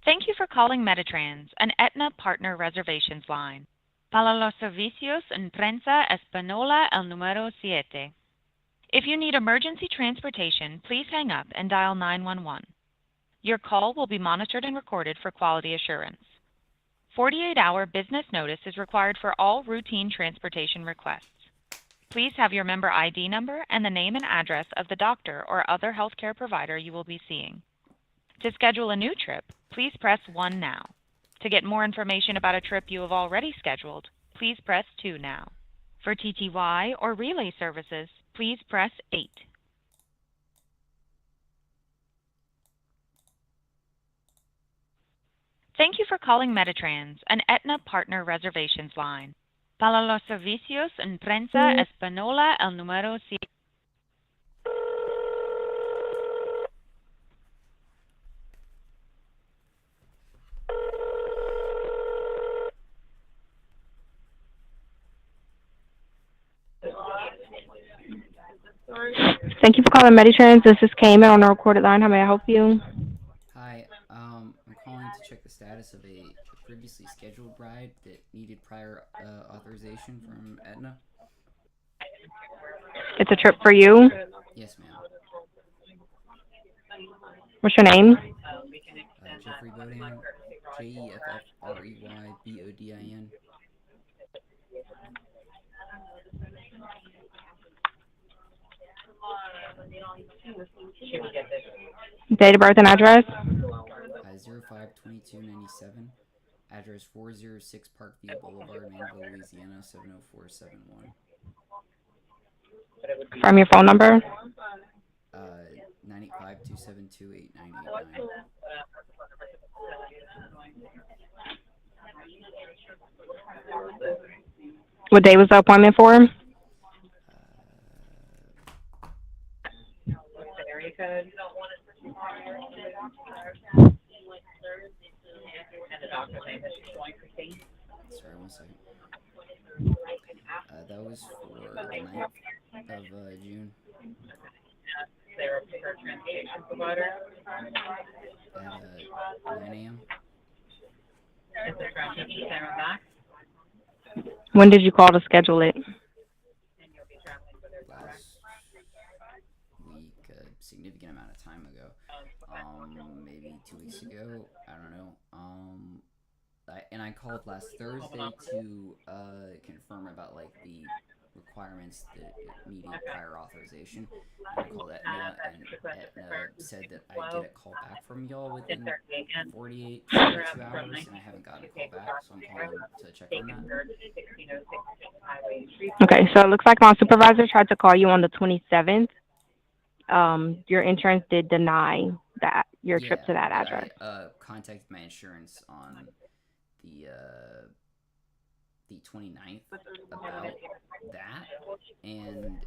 Thank you for calling MediTrans, an Aetna partner reservations line. Para los servicios en prensa española el número siete. If you need emergency transportation, please hang up and dial 911. Your call will be monitored and recorded for quality assurance. 48-hour business notice is required for all routine transportation requests. Please have your member ID number and the name and address of the doctor or other healthcare provider you will be seeing. To schedule a new trip, please press 1 now. To get more information about a trip you have already scheduled, please press 2 now. For TTY or relay services, please press 8. Thank you for calling MediTrans, an Aetna partner reservations line. Para los servicios en prensa española el número 7. Thank you for calling MediTrans. This is Cayman on the recorded line. How may I help you? Hi, I'm calling to check the status of a previously scheduled ride that needed prior authorization from Aetna. It's a trip for you. Yes, ma'am. What's your name? Jeffrey Bodin, JEFFREYBODIN. Date of birth and address? 05/22/97. Address 406 Parkview Boulevard, Manville, Louisiana 70471. From your phone number? 985-272-8989. What day was the appointment for? Sorry, 1 second. That was for the 9th of June. At 9 a.m. When did you call to schedule it? Last week, a significant amount of time ago. Maybe 2 weeks ago. I don't know. I called last Thursday to confirm about like the requirements that it needed prior authorization. And I called Aetna, and Aetna said that I'd get a call back from y'all within 48, 72 hours, and I haven't gotten a call back, so I'm calling to check on that. Okay, so it looks like my supervisor tried to call you on the 27th. Your insurance did deny that your trip to that address. I contacted my insurance on the 29th about that, and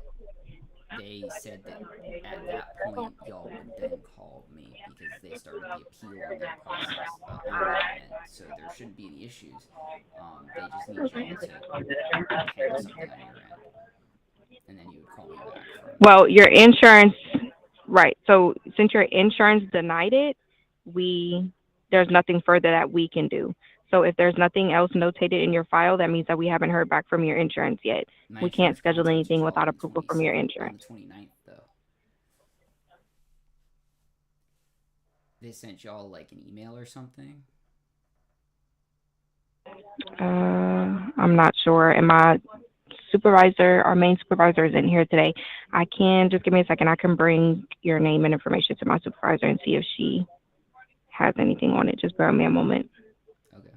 they said that at that point y'all would then call me because they started the appeal on their process on their end, so there shouldn't be any issues. They just need y'all to handle something on your end, and then you would call me back from. Well, your insurance, right. So since your insurance denied it, there's nothing further that we can do. So if there's nothing else notated in your file, that means that we haven't heard back from your insurance yet. We can't schedule anything without approval from your insurance. On the 29th, though. They sent y'all like an email or something? I'm not sure. And my our main supervisor, isn't here today. I can, just give me a second. I can bring your name and information to my supervisor and see if she has anything on it. Just bear with me a moment. Okay.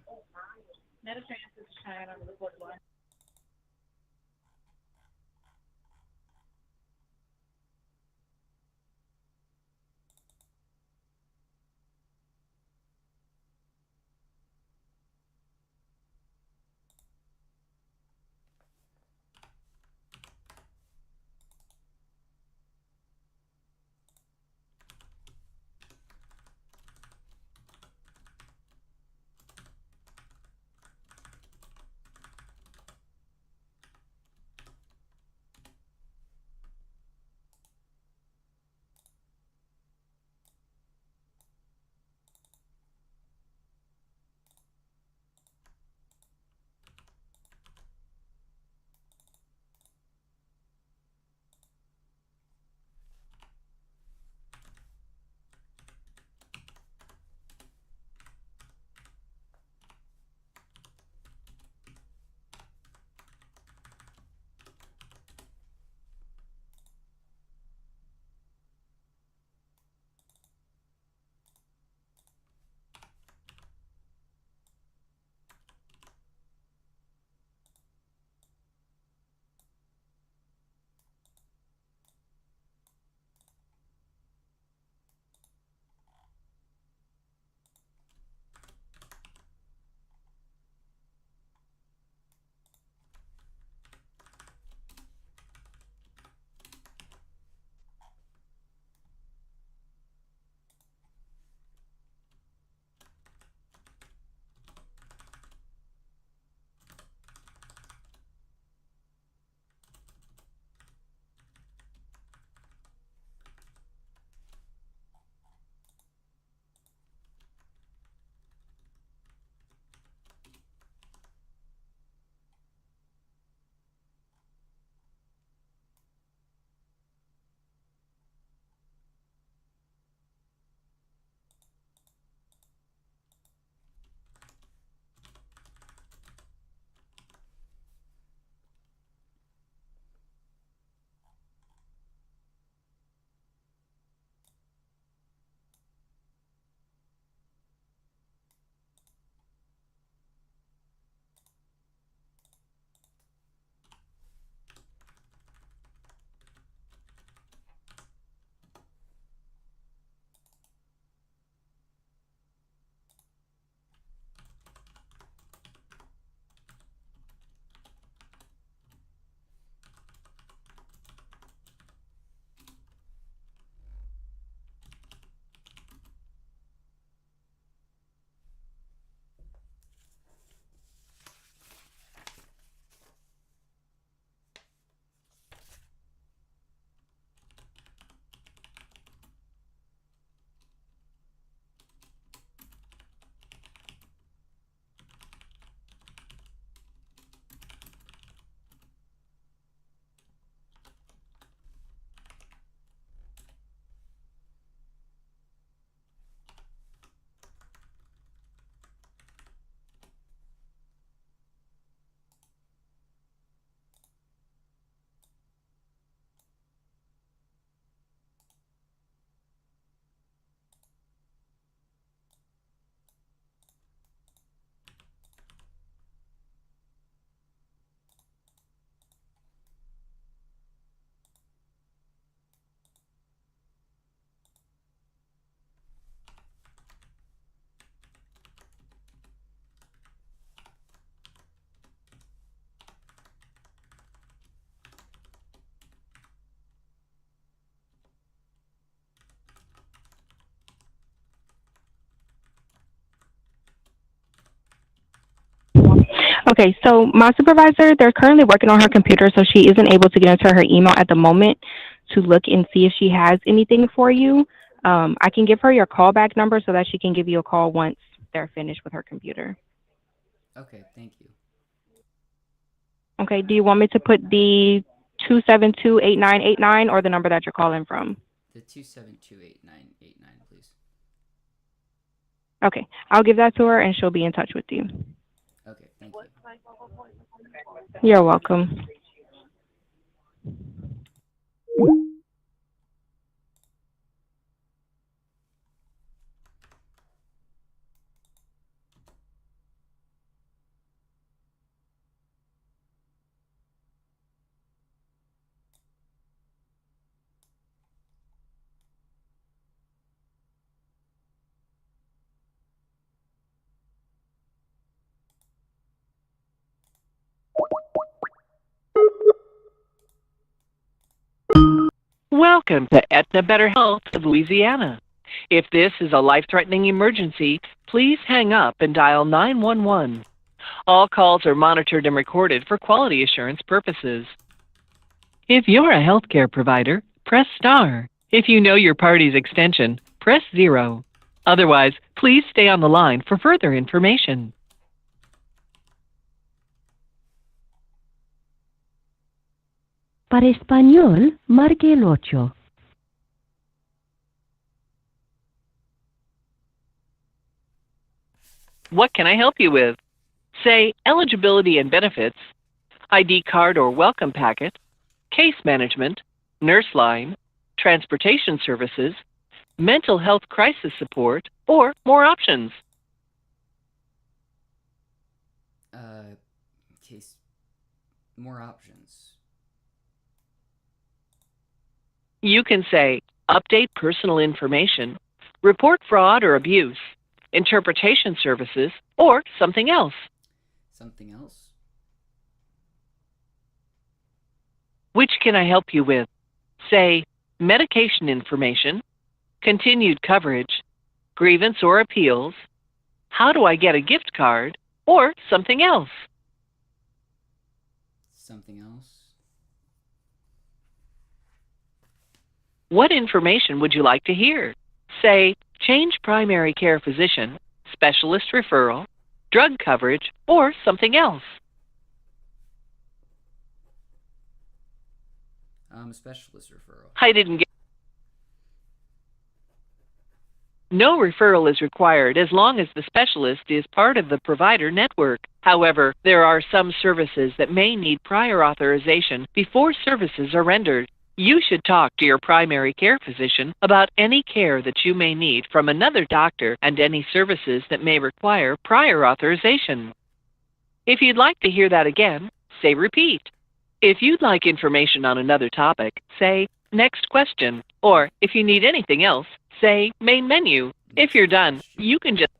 Okay, so my supervisor, they're currently working on her computer, so she isn't able to get into her email at the moment to look and see if she has anything for you. I can give her your callback number so that she can give you a call once they're finished with her computer. Okay, thank you. Okay, do you want me to put the 272-8989 or the number that you're calling from? The 272-8989, please. Okay, I'll give that to her and she'll be in touch with you. Okay, thank you. You're welcome. Welcome to Aetna Better Health of Louisiana. If this is a life-threatening emergency, please hang up and dial 911. All calls are monitored and recorded for quality assurance purposes. If you're a healthcare provider, press star. If you know your party's extension, press 0. Otherwise, please stay on the line for further information. Para español, marque el 8. What can I help you with? Say eligibility and benefits, ID card or welcome packet, case management, nurse line, transportation services, mental health crisis support, or more options. Case. More options. You can say update personal information, report fraud or abuse, interpretation services, or something else. Something else? Which can I help you with? Say medication information, continued coverage, grievance or appeals, how do I get a gift card, or something else. Something else? What information would you like to hear? Say change primary care physician, specialist referral, drug coverage, or something else. Specialist referral. I didn't get. No referral is required as long as the specialist is part of the provider network. However, there are some services that may need prior authorization before services are rendered. You should talk to your primary care physician about any care that you may need from another doctor and any services that may require prior authorization. If you'd like to hear that again, say repeat. If you'd like information on another topic, say next question. Or if you need anything else, say main menu. If you're done, you can just...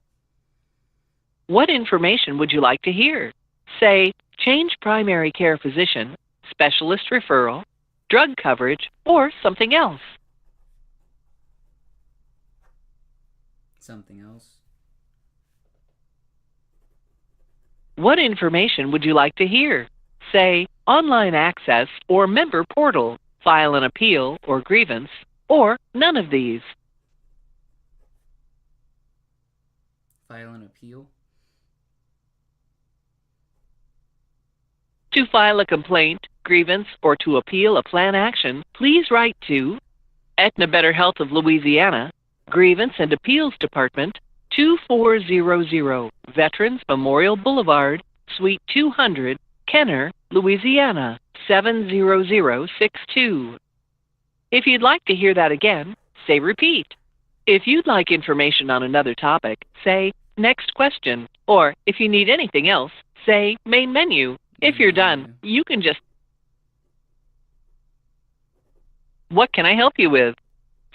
What information would you like to hear? Say change primary care physician, specialist referral, drug coverage, or something else. Something else? What information would you like to hear? Say online access or member portal, file an appeal or grievance, or none of these. File an appeal? To file a complaint, grievance, or to appeal a plan action, please write to Aetna Better Health of Louisiana, Grievance and Appeals Department, 2400 Veterans Memorial Boulevard, Suite 200, Kenner, Louisiana, 70062. If you'd like to hear that again, say repeat. If you'd like information on another topic, say next question. Or if you need anything else, say main menu. If you're done, you can just... What can I help you with?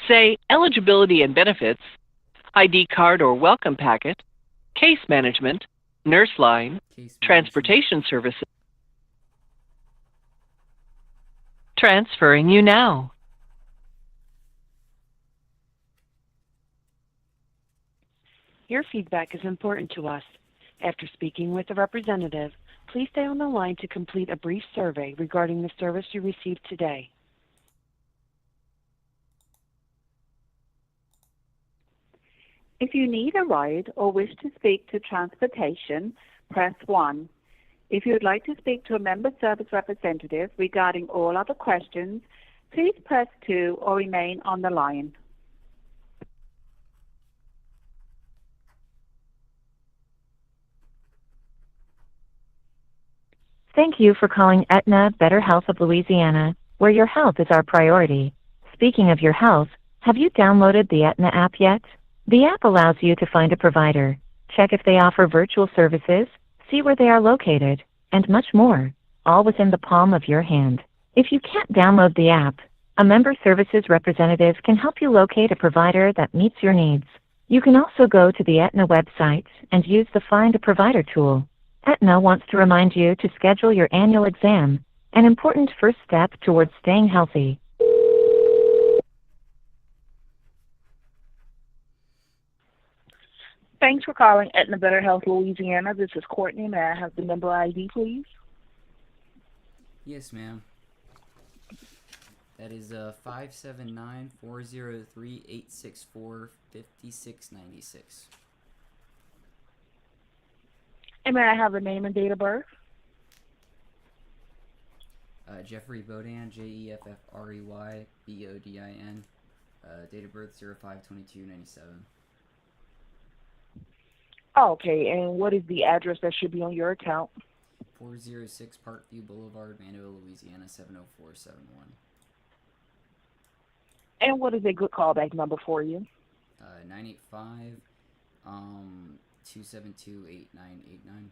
Say eligibility and benefits, ID card or welcome packet, case management, nurse line, transportation services. Transferring you now. Your feedback is important to us. After speaking with a representative, Please stay on the line to complete a brief survey regarding the service you received today. If you need a ride or wish to speak to transportation, press 1. If you would like to speak to a member service representative regarding all other questions, please press 2 or remain on the line. Thank you for calling Aetna Better Health of Louisiana, where your health is our priority. Speaking of your health, have you downloaded the Aetna app yet? The app allows you to find a provider, check if they offer virtual services, see where they are located, and much more, all within the palm of your hand. If you can't download the app, a member services representative can help you locate a provider that meets your needs. You can also go to the Aetna website and use the Find a Provider tool. Aetna wants to remind you to schedule your annual exam, an important first step towards staying healthy. Thanks for calling Aetna Better Health Louisiana. This is Courtney. May I have the member ID, please? Yes, ma'am. That is 579-403-864-5696. And may I have a name and date of birth? Jeffrey Bodin, Jeffrey Bodin, date of birth 05/22/97. Okay, and what is the address that should be on your account? 406 Parkview Boulevard, Mandeville, Louisiana 70471. And what is a good callback number for you? 985 272-8989.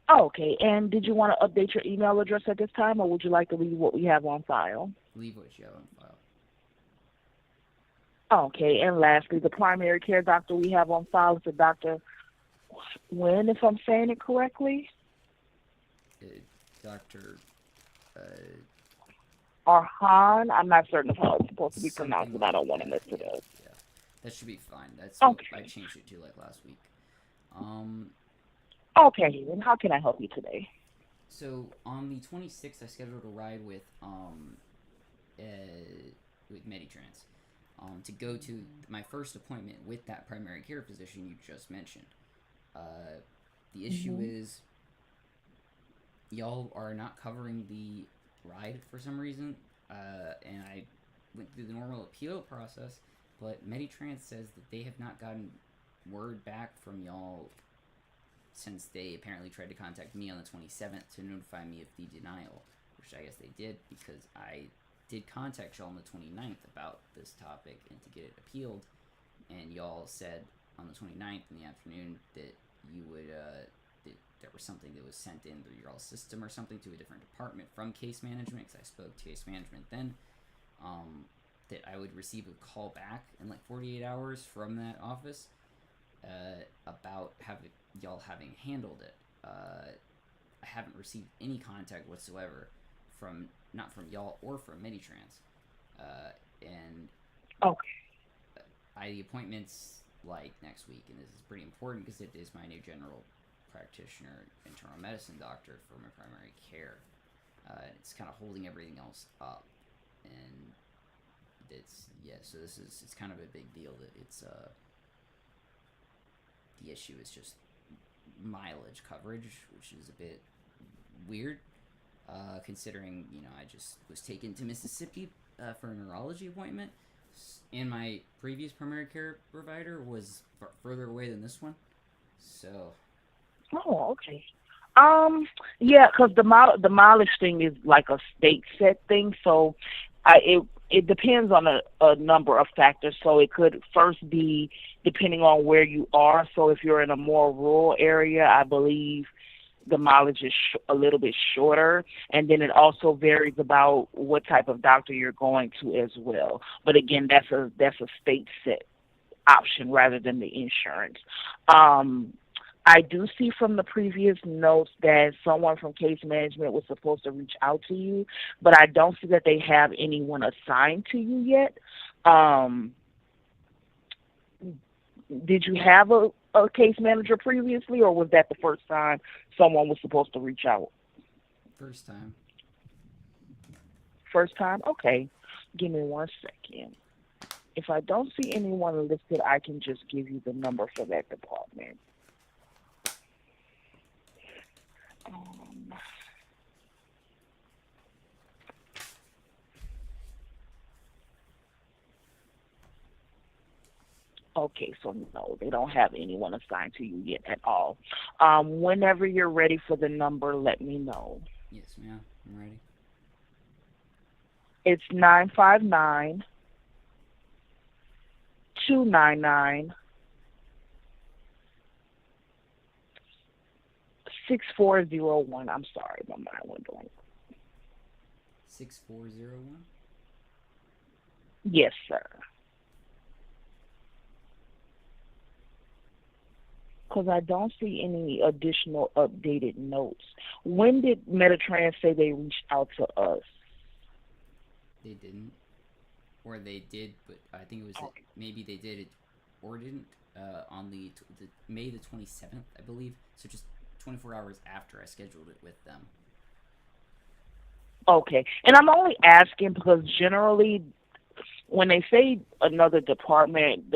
Okay, and did you want to update your email address at this time, or would you like to leave what we have on file? Leave what you have on file. Okay, and lastly, the primary care doctor we have on file is a Dr. Nguyen, if I'm saying it correctly? Dr. Arhan, I'm not certain of how it's supposed to be pronounced, but I don't want to mess it up. Yeah, that should be fine. That's okay. what I changed it to like last week. Okay, and how can I help you today? So on the 26th, I scheduled a ride with MediTrans to go to my first appointment with that primary care physician you just mentioned. The issue is y'all are not covering the ride for some reason, and I went through the normal appeal process, but MediTrans says that they have not gotten word back from y'all since they apparently tried to contact me on the 27th to notify me of the denial, which I guess they did because I did contact y'all on the 29th about this topic and to get it appealed, and y'all said on the 29th in the afternoon that you would, that there was something that was sent in through y'all's system or something to a different department from case management, because I spoke to case management then, that I would receive a call back in like 48 hours from that office about y'all having handled it. I haven't received any contact whatsoever from, not from y'all or from MediTrans. And the appointment's like next week, and this is pretty important because it is my new general practitioner internal medicine doctor for my primary care. It's kind of holding everything else up, and so it's kind of a big deal that it's the issue is just mileage coverage, which is a bit weird, considering, I just was taken to Mississippi for a neurology appointment, and my previous primary care provider was further away than this one, so... Oh, okay. Yeah, because the mileage thing is like a state set thing, so it depends on a number of factors. So it could first be depending on where you are. So if you're in a more rural area, I believe the mileage is a little bit shorter, and then it also varies about what type of doctor you're going to as well. But again, that's a state set option rather than the insurance. I do see from the previous notes that someone from case management was supposed to reach out to you, but I don't see that they have anyone assigned to you yet. Did you have a a case manager previously, or was that the first time someone was supposed to reach out? First time. First time? Okay. Give me 1 second. If I don't see anyone listed, I can just give you the number for that department. Okay, so no, they don't have anyone assigned to you yet at all. Whenever you're ready for the number, let me know. Yes, ma'am. I'm ready. It's 959 299 6401. I'm sorry, my mind went blank. 6401? Yes, sir. Because I don't see any additional updated notes. When did MediTrans say they reached out to us? They didn't. Or they did, but I think it was maybe they did it or didn't on the May the 27th, I believe. So just 24 hours after I scheduled it with them. Okay. And I'm only asking because generally when they say another department,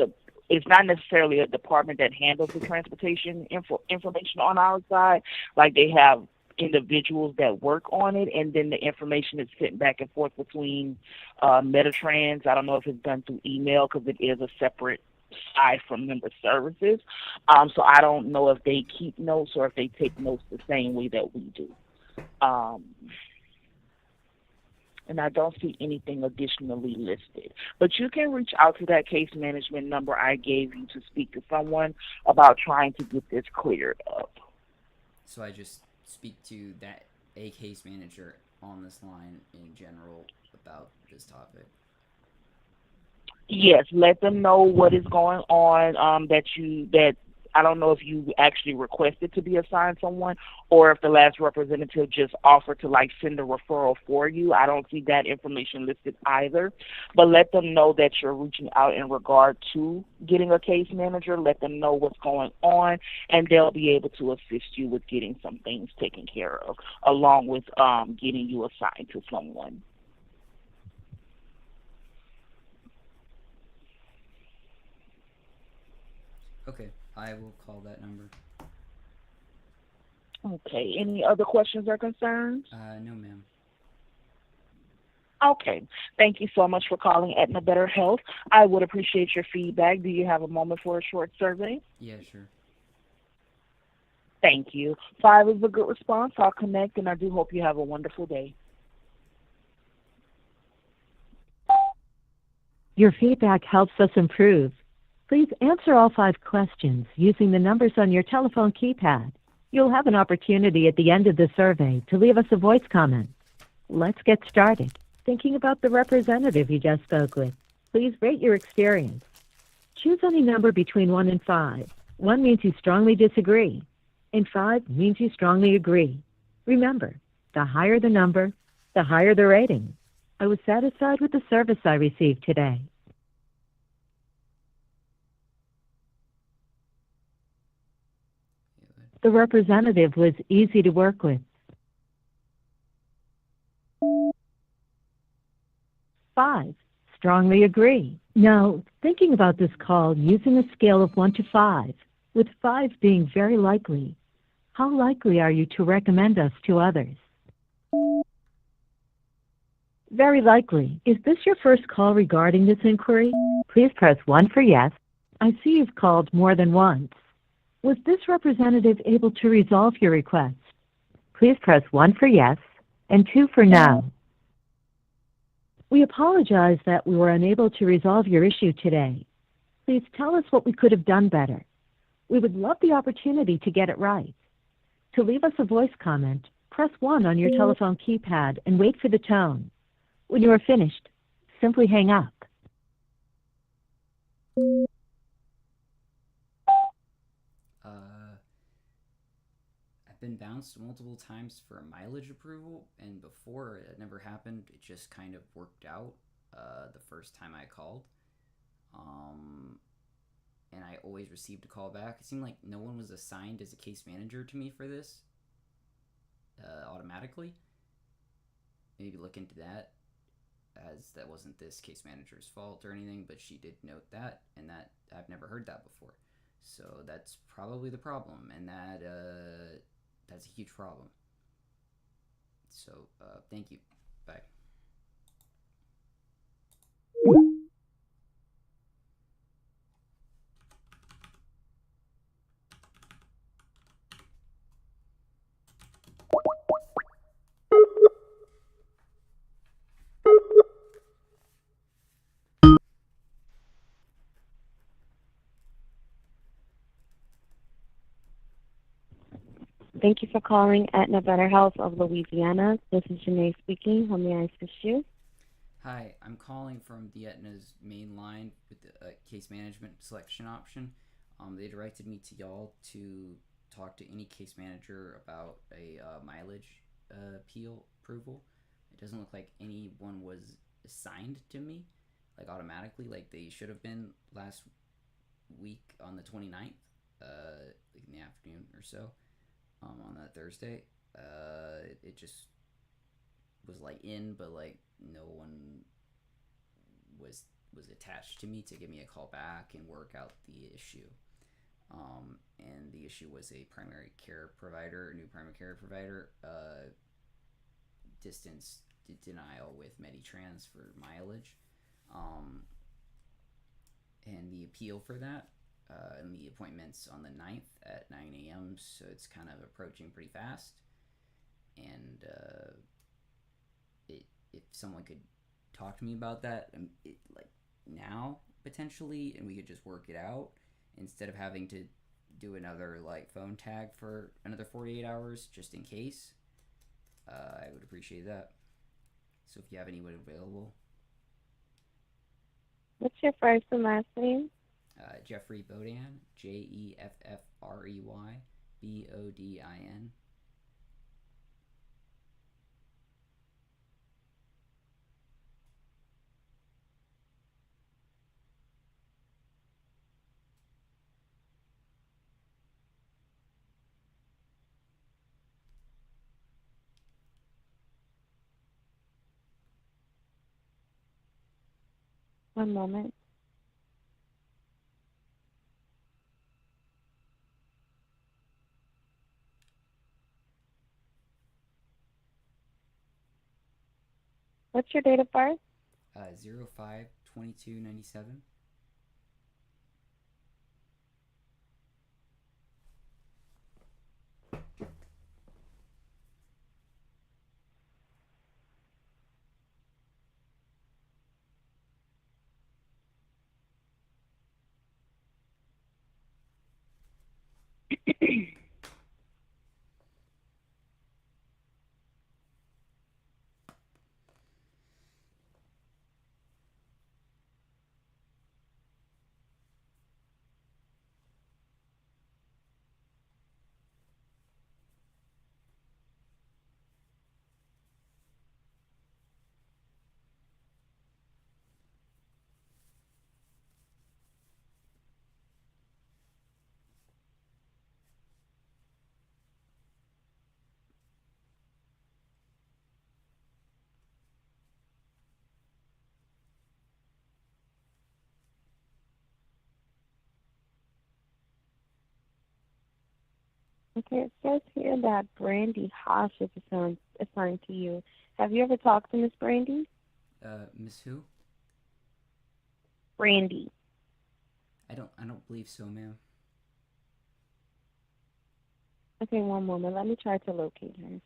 it's not necessarily a department that handles the transportation information on our side. Like they have individuals that work on it, and then the information is sent back and forth between MediTrans. I don't know if it's done through email because it is a separate side from member services. So I don't know if they keep notes or if they take notes the same way that we do. And I don't see anything additionally listed. But you can reach out to that case management number I gave you to speak to someone about trying to get this cleared up. So I just speak to a case manager on this line in general about this topic. Yes, let them know what is going on, that I don't know if you actually requested to be assigned someone or if the last representative just offered to send a referral for you. I don't see that information listed either. But let them know that you're reaching out in regard to getting a case manager. Let them know what's going on, and they'll be able to assist you with getting some things taken care of, along with getting you assigned to someone. Okay, I will call that number. Okay, any other questions or concerns? No, ma'am. Okay, thank you so much for calling Aetna Better Health. I would appreciate your feedback. Do you have a moment for a short survey? Yeah, sure. Thank you. 5 is a good response. I'll connect, and I do hope you have a wonderful day. Your feedback helps us improve. Please answer all 5 questions using the numbers on your telephone keypad. You'll have an opportunity at the end of the survey to leave us a voice comment. Let's get started. Thinking about the representative you just spoke with, please rate your experience. Choose any number between 1 and 5. 1 means you strongly disagree, and 5 means you strongly agree. Remember, the higher the number, the higher the rating. I was satisfied with the service I received today. The representative was easy to work with. 5, strongly agree. Now, thinking about this call using a scale of 1 to 5, with 5 being very likely, how likely are you to recommend us to others? Very likely. Is this your first call regarding this inquiry? Please press 1 for yes. I see you've called more than once. Was this representative able to resolve your request? Please press 1 for yes and 2 for no. We apologize that we were unable to resolve your issue today. Please tell us what we could have done better. We would love the opportunity to get it right. To leave us a voice comment, press 1 on your telephone keypad and wait for the tone. When you are finished, simply hang up. I've been bounced multiple times for mileage approval, and before it never happened. It just kind of worked out the first time I called. and I always received a call back. It seemed like no one was assigned as a case manager to me for this automatically. Maybe look into that, as that wasn't this case manager's fault or anything, but she did note that, and that I've never heard that before. So that's probably the problem, and that's a huge problem. So thank you. Bye. Thank you for calling Aetna Better Health of Louisiana. This is Janae speaking. How may I assist you? Hi, I'm calling from the Aetna's main line with the case management selection option. They directed me to y'all to talk to any case manager about a mileage appeal approval. It doesn't look like anyone was assigned to me, like automatically, like they should have been last week on the 29th, like in the afternoon or so. On that Thursday, it just was like in, but like no one was attached to me to give me a call back and work out the issue. And the issue was a primary care provider, a new primary care provider, distance denial with MediTrans for mileage, and the appeal for that. And the appointment's on the 9th at 9 a.m., so it's kind of approaching pretty fast. And if someone could talk to me about that, like now, potentially, and we could just work it out, instead of having to do another like phone tag for another 48 hours, just in case, I would appreciate that. So if you have anyone available. What's your first and last name? Jeffrey Bodin, Jeffrey Bodin. One moment. What's your date of birth? 05/22/97. Okay, it says here that Brandy Haas is assigned to you. Have you ever talked to Miss Brandy? Miss who? Brandy. I don't believe so, ma'am. Okay, one moment. Let me try to locate her.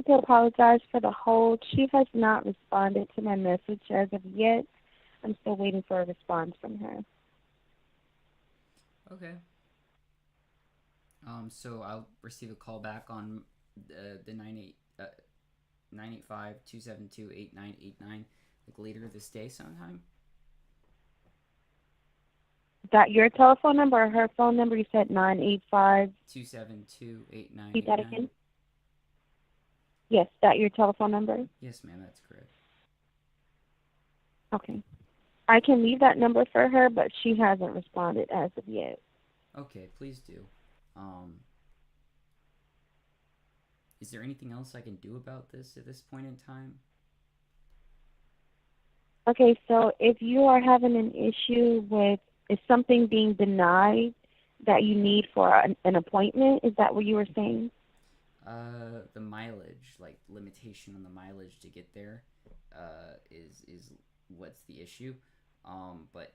to apologize for the hold. She has not responded to my message as of yet. I'm still waiting for a response from her. Okay. So I'll receive a call back on the 985-272-8989, like later this day sometime. Is that your telephone number or her phone number? You said 985. 272-8989. Repeat that again. Yes, that your telephone number? Yes, ma'am, that's correct. Okay. I can leave that number for her, but she hasn't responded as of yet. Okay, please do. Is there anything else I can do about this at this point in time? Okay, so if you are having an issue with is something being denied that you need for an appointment, is that what you were saying? The mileage, like limitation on the mileage to get there, is what's the issue. But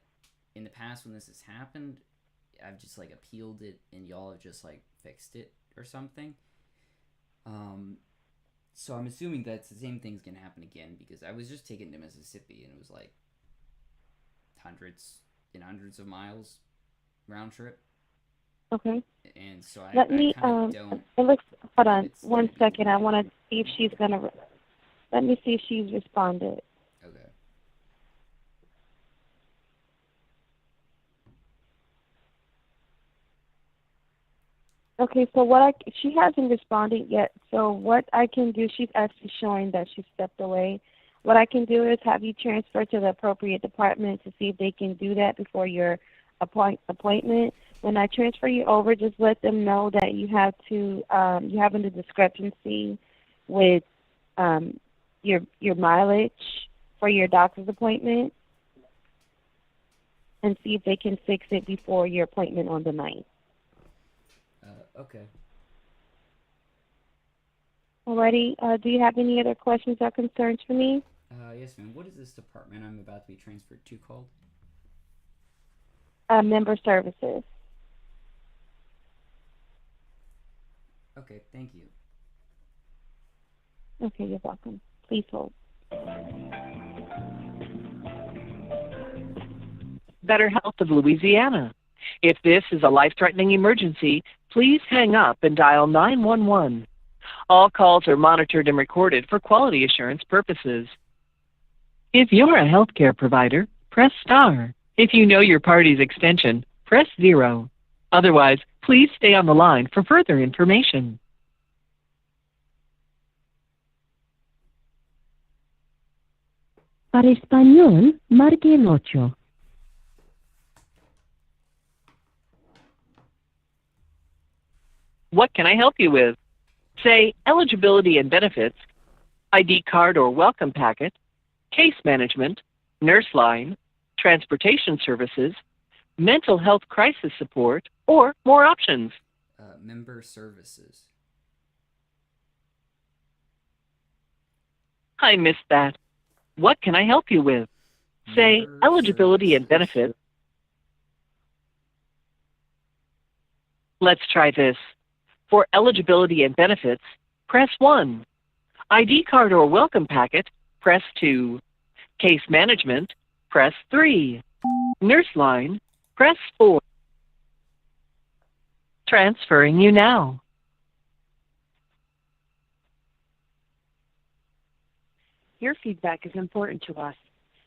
in the past when this has happened, I've just like appealed it and y'all have just like fixed it or something. So I'm assuming that the same thing's gonna happen again because I was just taken to Mississippi and it was like hundreds and hundreds of miles round trip. Okay. And so Let me don't. It looks. Hold on, 1 second. I want to see if she's gonna. Let me see if she's responded. Okay. Okay, so she hasn't responded yet. So what I can do, she's actually showing that she stepped away. What I can do is have you transfer to the appropriate department to see if they can do that before your appointment. When I transfer you over, just let them know that you have to you're having a discrepancy with your mileage for your doctor's appointment, and see if they can fix it before your appointment on the 9th. Okay. Alrighty. Do you have any other questions or concerns for me? Yes, ma'am. What is this department I'm about to be transferred to called? Member services. Okay, thank you. Okay, you're welcome. Please hold. Better Health of Louisiana. If this is a life-threatening emergency, please hang up and dial 911. All calls are monitored and recorded for quality assurance purposes. If you're a healthcare provider, press star. If you know your party's extension, press 0. Otherwise, please stay on the line for further information. Para español, marque el 8. What can I help you with? Say eligibility and benefits, ID card or welcome packet, case management, nurse line, transportation services, mental health crisis support, or more options. Member services. I missed that. What can I help you with? Say Member eligibility and services. benefits. Let's try this. For eligibility and benefits, press 1. ID card or welcome packet, press 2. Case management, press 3. Nurse line, press 4. Transferring you now. Your feedback is important to us.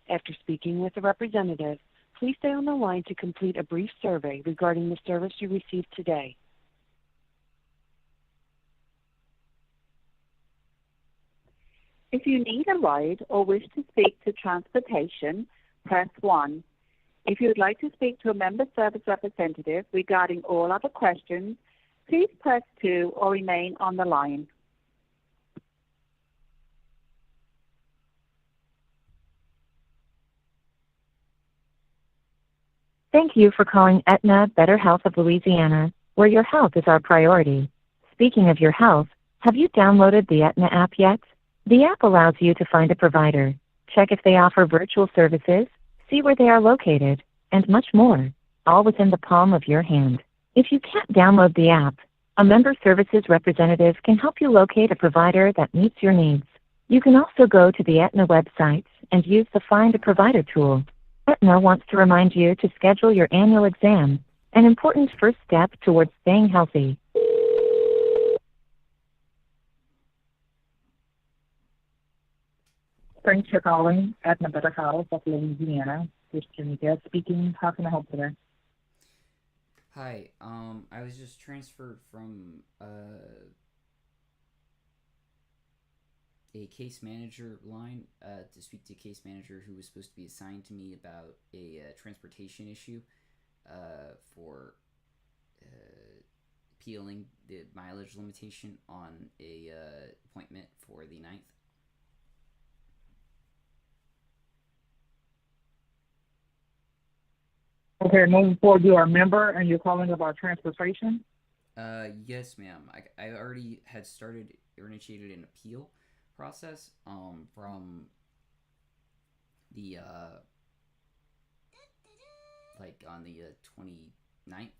After speaking with a representative, please stay on the line to complete a brief survey regarding the service you received today. If you need a ride or wish to speak to transportation, press 1. If you would like to speak to a member service representative regarding all other questions, please press 2 or remain on the line. Thank you for calling Aetna Better Health of Louisiana, where your health is our priority. Speaking of your health, have you downloaded the Aetna app yet? The app allows you to find a provider, check if they offer virtual services, see where they are located, and much more, all within the palm of your hand. If you can't download the app, A member services representative can help you locate a provider that meets your needs. You can also go to the Aetna website and use the Find a Provider tool. Aetna wants to remind you to schedule your annual exam, an important first step towards staying healthy. Thanks for calling Aetna MediTrans of Louisiana. This is Jimmy speaking. How can I help today? Hi, I was just transferred from a case manager line to speak to a case manager who was supposed to be assigned to me about a transportation issue for appealing the mileage limitation on a appointment for the 9th. Okay, moving forward, you are a member and you're calling about transportation? Yes, ma'am. I already had initiated an appeal process from the like on the 29th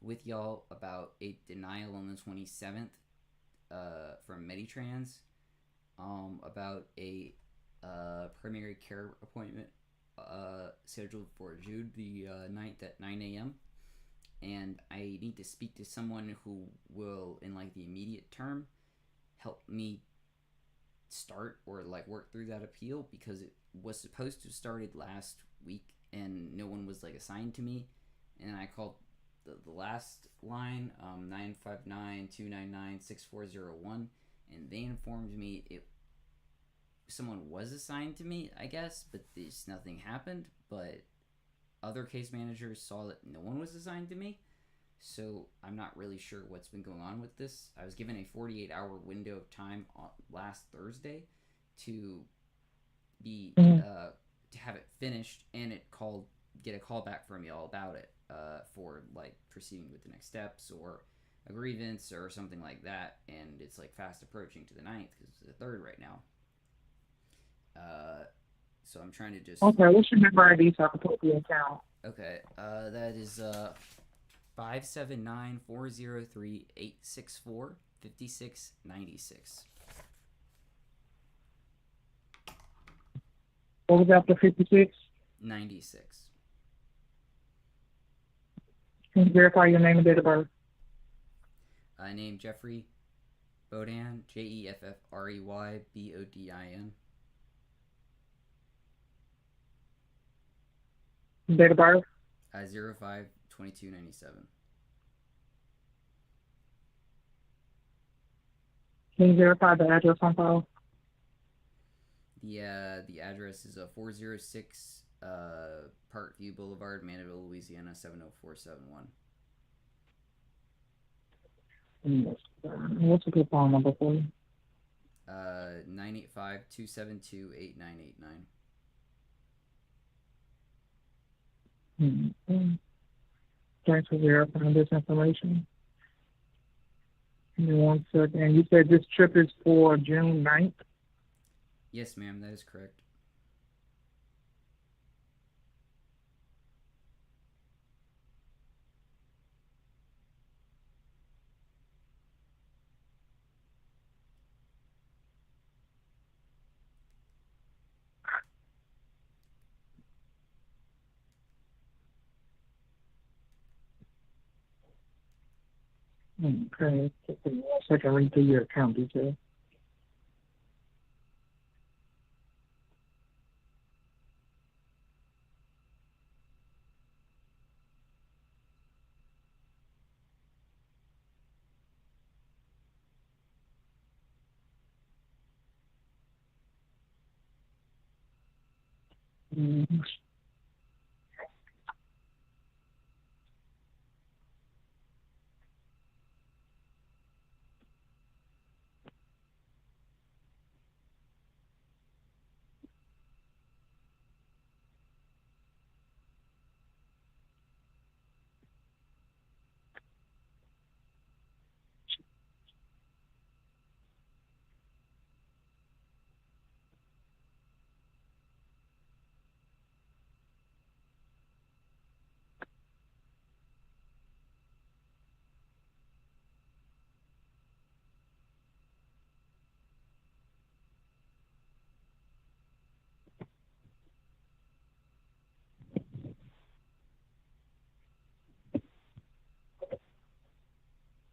with y'all about a denial on the 27th from MediTrans about a primary care appointment scheduled for June the 9th at 9 a.m. And I need to speak to someone who will, in like the immediate term, help me start or like work through that appeal, because it was supposed to have started last week and no one was like assigned to me. And I called the last line, 959-299-6401, and they informed me someone was assigned to me, I guess, but nothing happened. But other case managers saw that no one was assigned to me, so I'm not really sure what's been going on with this. I was given a 48-hour window of time last Thursday to be to have it finished, and get a call back from y'all about it for like proceeding with the next steps or a grievance or something like that. And it's like fast approaching to the 9th because it's the 3rd right now. So I'm trying to just... Okay, what's your member ID so I can put the account? Okay, that is 579-403-864-5696. What was after 56? 96. Can you verify your name and date of birth? Name Jeffrey Bodin, JEFFREY BODIN. Date of birth? 05/22/97. Can you verify the address on file? The address is 406 Parkview Boulevard, Mandeville, Louisiana 70471. What's a good phone number for you? 985-272-8989. Thanks for verifying this information. Give me 1 second. And you said this trip is for June 9th? Yes, ma'am, that is correct. Okay. Just give me 1 second. Read through your account details.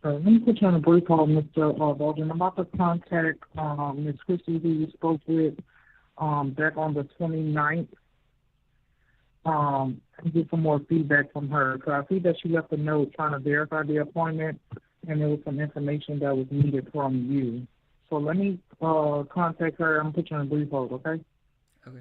Let me put you on a brief hold, Mr. Bodin. I'm about to contact Ms. Christie, who you spoke with back on the 29th, and get some more feedback from her. So I see that she left a note trying to verify the appointment, and there was some information that was needed from you. So let me contact her. I'm going to put you on a brief hold, okay? Okay.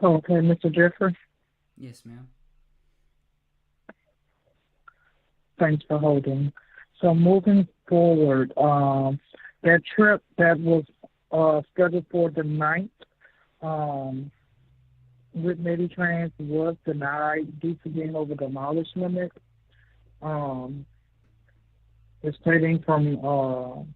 Okay, Mr. Jeffrey, Yes, ma'am. thanks for holding. So moving forward, that trip that was scheduled for the 9th with MediTrans was denied due to being over the mileage limit. It's stating from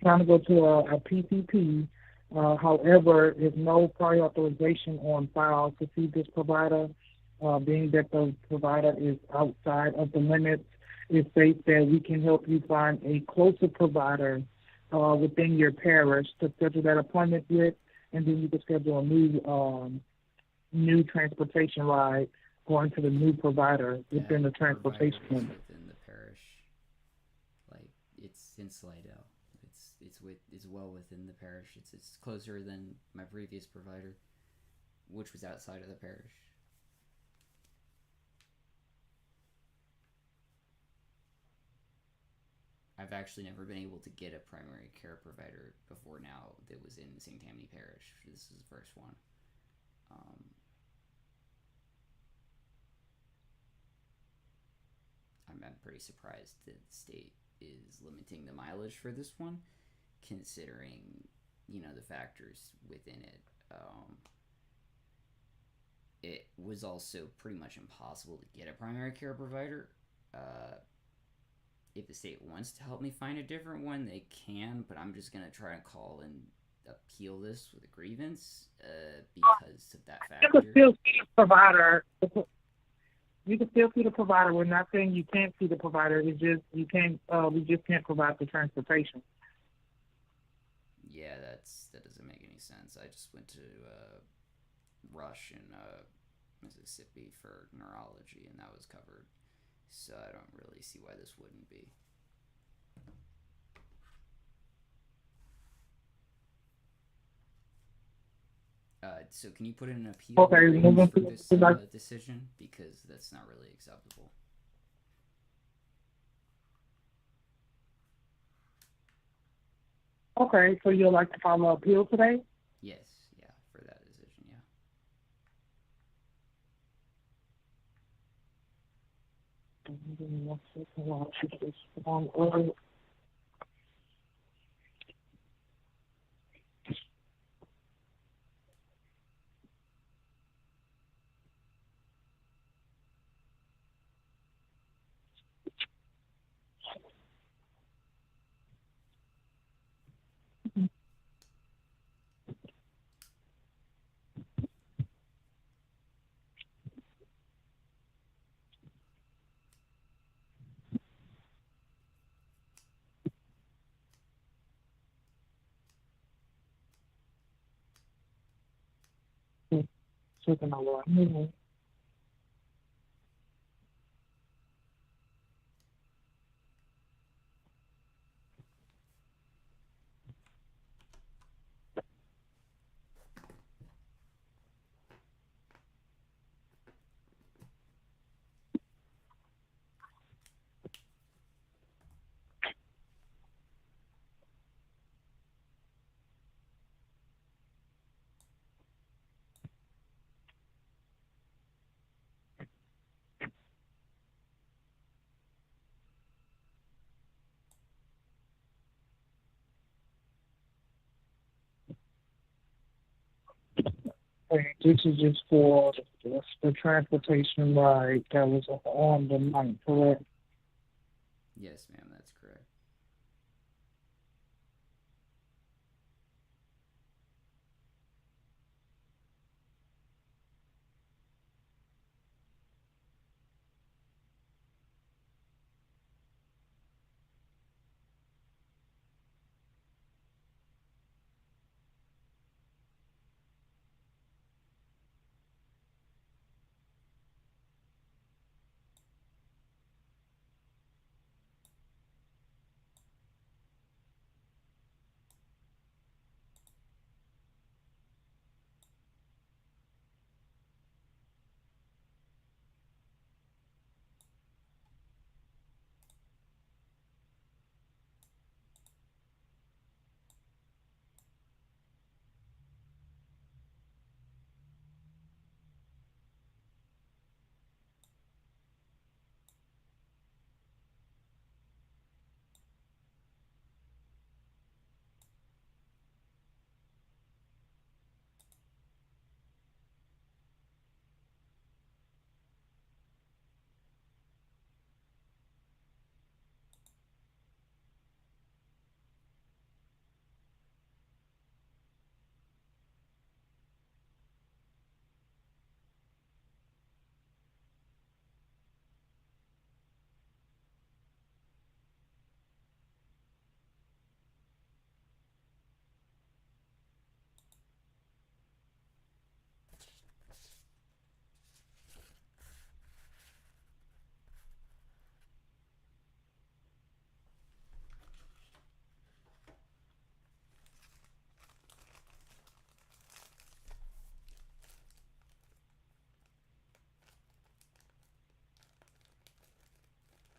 trying to go to a PCP. However, there's no prior authorization on file to see this provider, being that the provider is outside of the limits. It states that we can help you find a closer provider within your parish to schedule that appointment with, and then you can schedule a new transportation ride going to the new provider within the transportation limit. Within the parish, like it's in Slidell. It's well within the parish. It's closer than my previous provider, which was outside of the parish. I've actually never been able to get a primary care provider before now that was in St. Tammany Parish. This is the first one. I'm pretty surprised that the state is limiting the mileage for this one, considering, the factors within it. It was also pretty much impossible to get a primary care provider. If the state wants to help me find a different one, they can, but I'm just going to try and call and appeal this with a grievance because of that factor. You can still see the provider. You can still see the provider. We're not saying you can't see the provider. It's just you can't. We just can't provide the transportation. Yeah, that doesn't make any sense. I just went to Rush in Mississippi for neurology, and that was covered. So I don't really see why this wouldn't be. So can you put in an appeal Okay, raise for this decision? Because that's not really acceptable. Okay, so you'd like to file an appeal today? Yes, yeah, for that decision, yeah. Give me 1 second while I check this on early. Checking out what this is just for the transportation ride that was on the night, correct? Yes, ma'am, that's correct.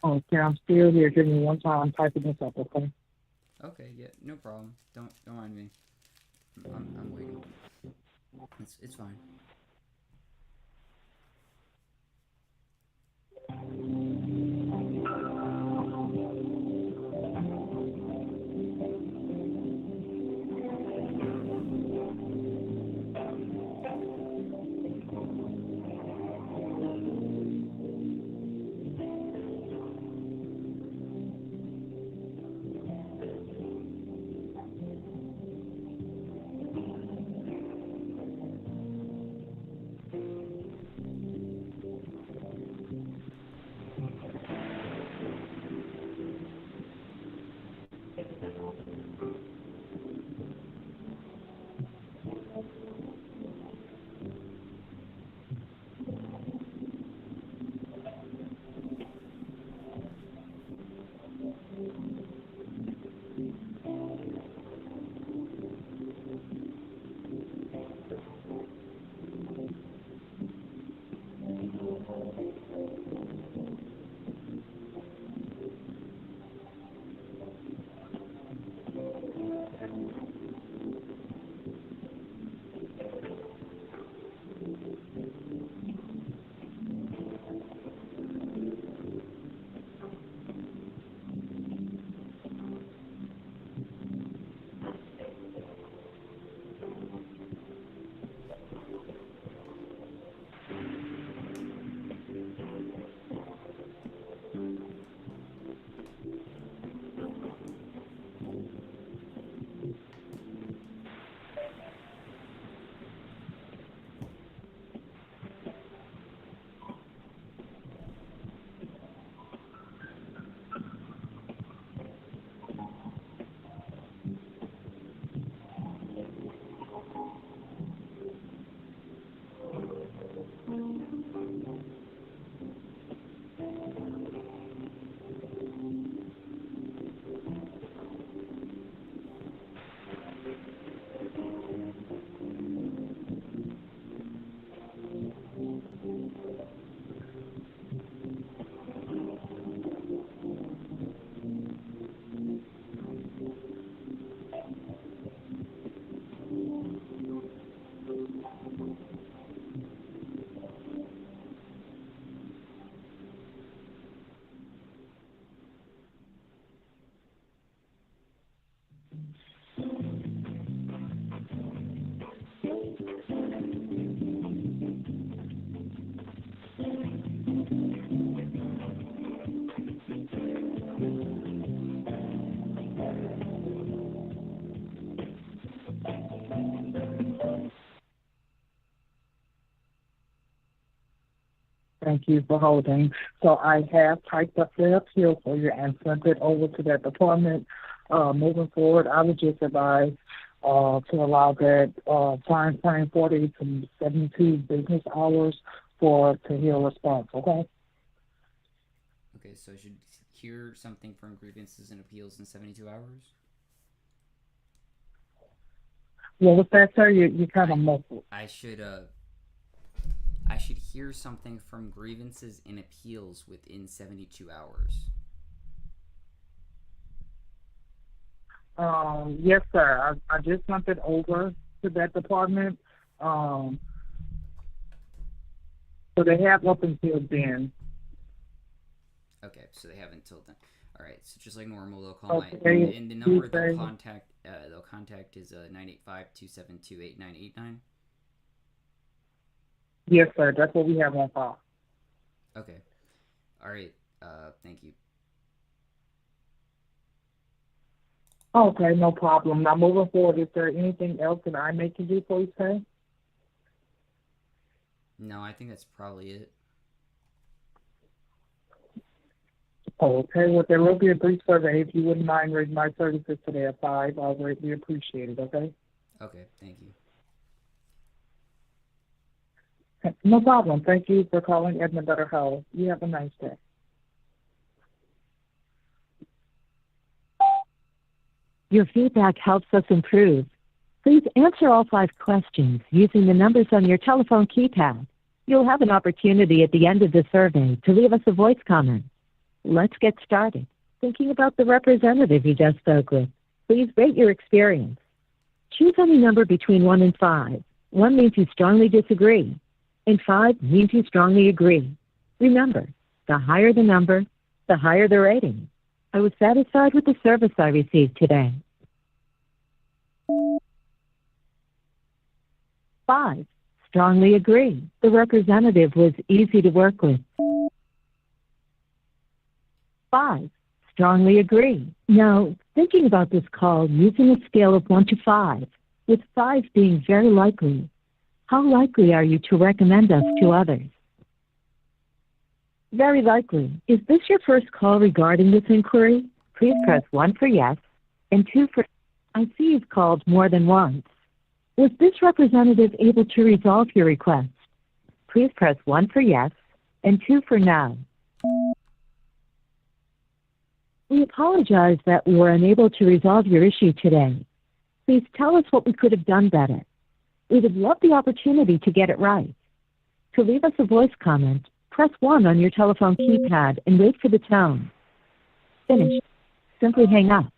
Okay, I'm still here. Give me one time. I'm typing this up, okay? Okay, yeah, no problem. Don't mind me. I'm waiting. It's fine. Thank you for holding. So I have typed up the appeal for you and sent it over to that department. Moving forward, I would just advise to allow that time frame 40 to 72 business hours to hear a response, okay? Okay, so I should hear something from grievances and appeals in 72 hours? Well, with that, sir, you kind of muffled. I should hear something from grievances and appeals within 72 hours. Yes, sir. I just sent it over to that department. So they have up until then. Okay, so they have until then. All right, so just like normal, they'll call okay. and the number they'll contact is 985-272-8989. Yes, sir. That's what we have on file. Okay. All right. Thank you. Okay, no problem. Now, moving forward, is there anything else that I may can do for you, sir? No, I think that's probably it. Okay, well, there will be a brief survey. If you wouldn't mind rating my services today at 5, I'll greatly appreciate it, okay? Okay, thank you. No problem. Thank you for calling Aetna Better Health. You have a nice day. Your feedback helps us improve. Please answer all 5 questions using the numbers on your telephone keypad. You'll have an opportunity at the end of the survey to leave us a voice comment. Let's get started. Thinking about the representative you just spoke with, please rate your experience. Choose any number between 1 and 5. 1 means you strongly disagree, and 5 means you strongly agree. Remember, the higher the number, the higher the rating. I was satisfied with the service I received today. 5, strongly agree. The representative was easy to work with. 5, strongly agree. Now, thinking about this call using a scale of 1 to 5, with 5 being very likely, how likely are you to recommend us to others? Very likely. Is this your first call regarding this inquiry? Please press 1 for yes and 2 for... I see you've called more than once. Was this representative able to resolve your request? Please press 1 for yes and 2 for no. We apologize that we were unable to resolve your issue today. Please tell us what we could have done better. We would love the opportunity to get it right. To leave us a voice comment, press 1 on your telephone keypad and wait for the tone. Finished. Simply hang up.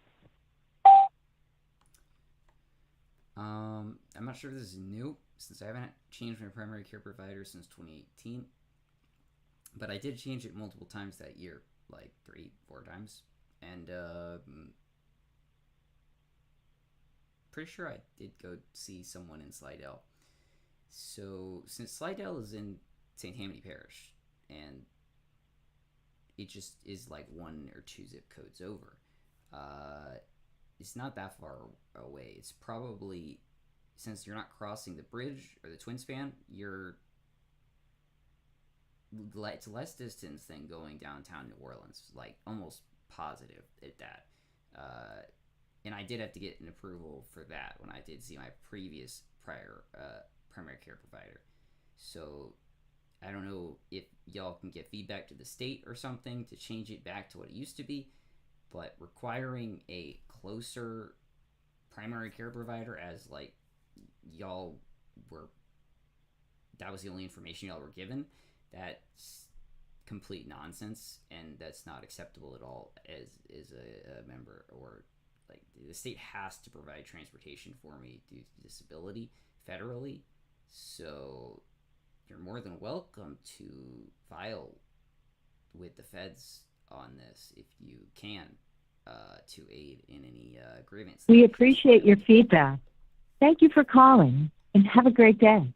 I'm not sure if this is new, since I haven't changed my primary care provider since 2018. But I did change it multiple times that year, like 3-4 times. And pretty sure I did go see someone in Slidell. So since Slidell is in St. Tammany Parish, and it just is like 1 or 2 zip codes over, it's not that far away. It's probably, since you're not crossing the bridge or the twin span, it's less distance than going downtown New Orleans, like almost positive at that. And I did have to get an approval for that when I did see my previous primary care provider. So I don't know if y'all can get feedback to the state or something to change it back to what it used to be, but requiring a closer primary care provider, as like that was the only information y'all were given, that's complete nonsense, and that's not acceptable at all as a member, or like the state has to provide transportation for me due to disability federally. So you're more than welcome to file with the feds on this if you can, to aid in any grievance. We appreciate your feedback. Thank you for calling, and have a great day.